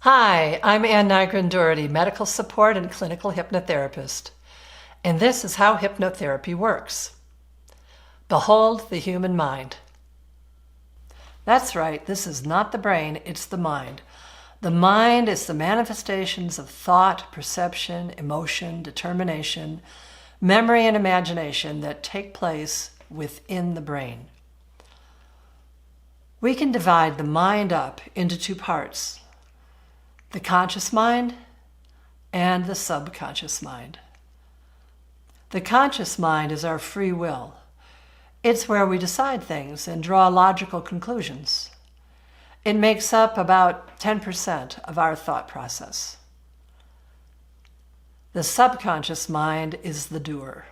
Hi, I'm Ann Nygren-Doherty, medical support and clinical hypnotherapist, and this is how hypnotherapy works. Behold the human mind. That's right, this is not the brain, it's the mind. The mind is the manifestations of thought, perception, emotion, determination, memory, and imagination that take place within the brain. We can divide the mind up into two parts: the conscious mind and the subconscious mind. The conscious mind is our free will. It's where we decide things and draw logical conclusions. It makes up about 10% of our thought process. The subconscious mind is the doer.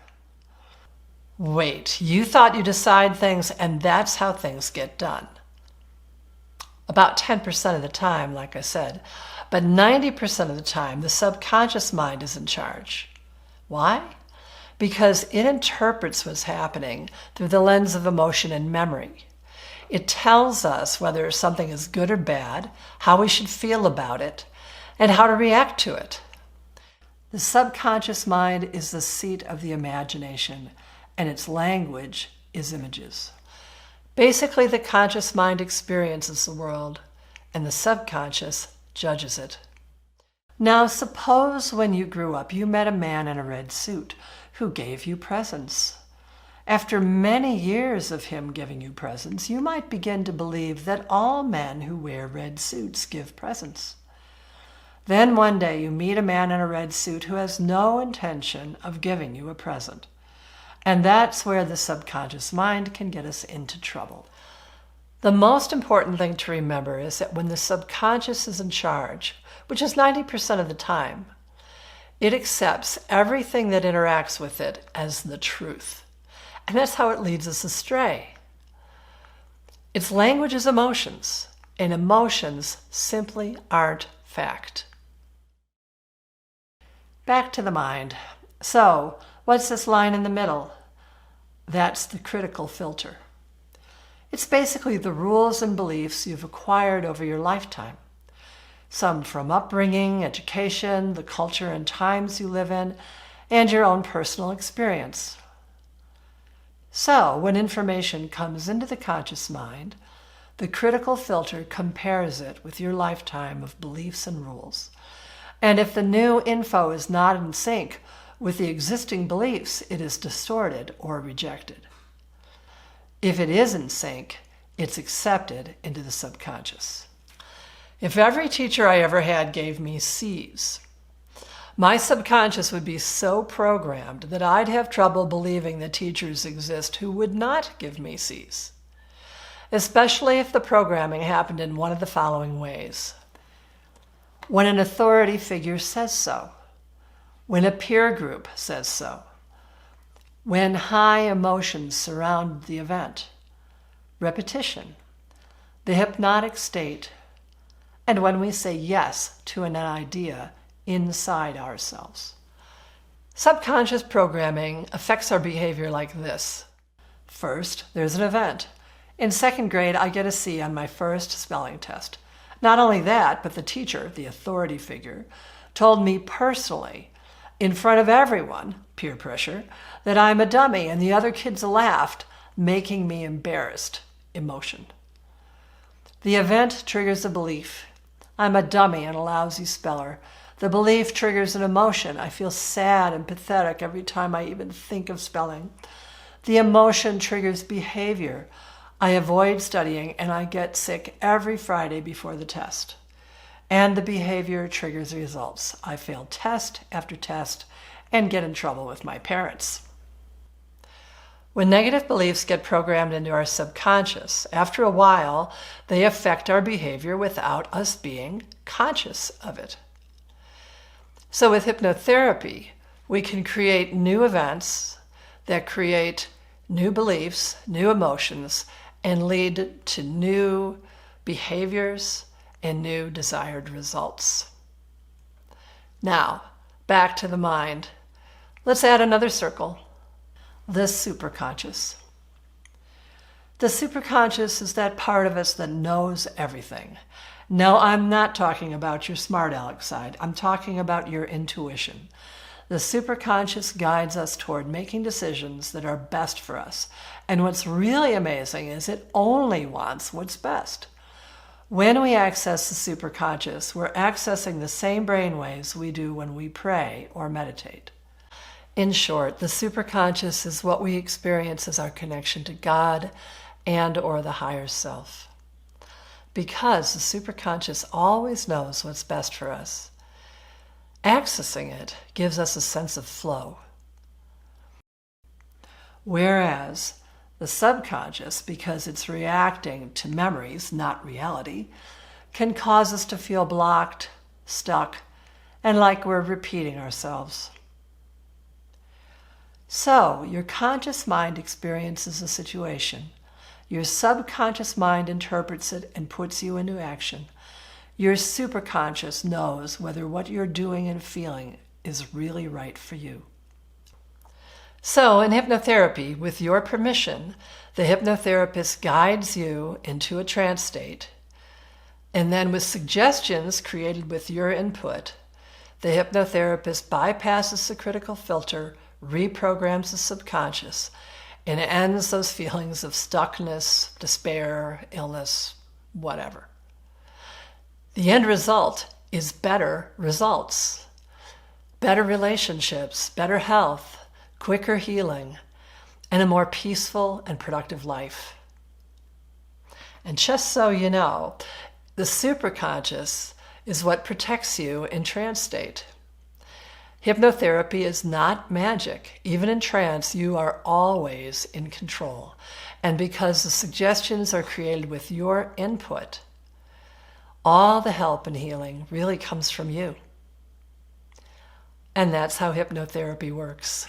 Wait, you thought you decide things and that's how things get done. About 10% of the time, like I said, but 90% of the time, the subconscious mind is in charge. Why? Because it interprets what's happening through the lens of emotion and memory. It tells us whether something is good or bad, how we should feel about it, and how to react to it. The subconscious mind is the seat of the imagination, and its language is images. Basically, the conscious mind experiences the world, and the subconscious judges it. Now, suppose when you grew up, you met a man in a red suit who gave you presents. After many years of him giving you presents, you might begin to believe that all men who wear red suits give presents. Then one day you meet a man in a red suit who has no intention of giving you a present. And that's where the subconscious mind can get us into trouble. The most important thing to remember is that when the subconscious is in charge, which is 90% of the time, it accepts everything that interacts with it as the truth. And that's how it leads us astray. Its language is emotions, and emotions simply aren't fact. Back to the mind. So, what's this line in the middle? That's the critical filter. It's basically the rules and beliefs you've acquired over your lifetime. Some from upbringing, education, the culture and times you live in, and your own personal experience. So, when information comes into the conscious mind, the critical filter compares it with your lifetime of beliefs and rules. And if the new info is not in sync with the existing beliefs, it is distorted or rejected. If it is in sync, it's accepted into the subconscious. If every teacher I ever had gave me C's, my subconscious would be so programmed that I'd have trouble believing that teachers exist who would not give me C's, especially if the programming happened in one of the following ways. When an authority figure says so, when a peer group says so, when high emotions surround the event, repetition, the hypnotic state, and when we say yes to an idea inside ourselves. Subconscious programming affects our behavior like this. First, there's an event. In second grade, I get a C on my first spelling test. Not only that, but the teacher, the authority figure, told me personally, in front of everyone, peer pressure, that I'm a dummy, and the other kids laughed, making me embarrassed, emotion. The event triggers a belief. I'm a dummy and a lousy speller. The belief triggers an emotion. I feel sad and pathetic every time I even think of spelling. The emotion triggers behavior. I avoid studying and I get sick every Friday before the test. And the behavior triggers results. I fail test after test and get in trouble with my parents. When negative beliefs get programmed into our subconscious, after a while, they affect our behavior without us being conscious of it. So with hypnotherapy, we can create new events that create new beliefs, new emotions, and lead to new behaviors and new desired results. Now, back to the mind. Let's add another circle, the superconscious. The superconscious is that part of us that knows everything. No, I'm not talking about your smart aleck side. I'm talking about your intuition. The superconscious guides us toward making decisions that are best for us. And what's really amazing is it only wants what's best. When we access the superconscious, we're accessing the same brainwaves we do when we pray or meditate. In short, the superconscious is what we experience as our connection to God and or the higher self. Because the superconscious always knows what's best for us. Accessing it gives us a sense of flow. Whereas the subconscious, because it's reacting to memories, not reality, can cause us to feel blocked, stuck, and like we're repeating ourselves. So, your conscious mind experiences a situation. Your subconscious mind interprets it and puts you into action. Your superconscious knows whether what you're doing and feeling is really right for you. So in hypnotherapy, with your permission, the hypnotherapist guides you into a trance state. And then with suggestions created with your input, the hypnotherapist bypasses the critical filter, reprograms the subconscious, and ends those feelings of stuckness, despair, illness, whatever. The end result is better results, better relationships, better health, quicker healing, and a more peaceful and productive life. And just so you know, the superconscious is what protects you in trance state. Hypnotherapy is not magic. Even in trance, you are always in control. And because the suggestions are created with your input, all the help and healing really comes from you. And that's how hypnotherapy works.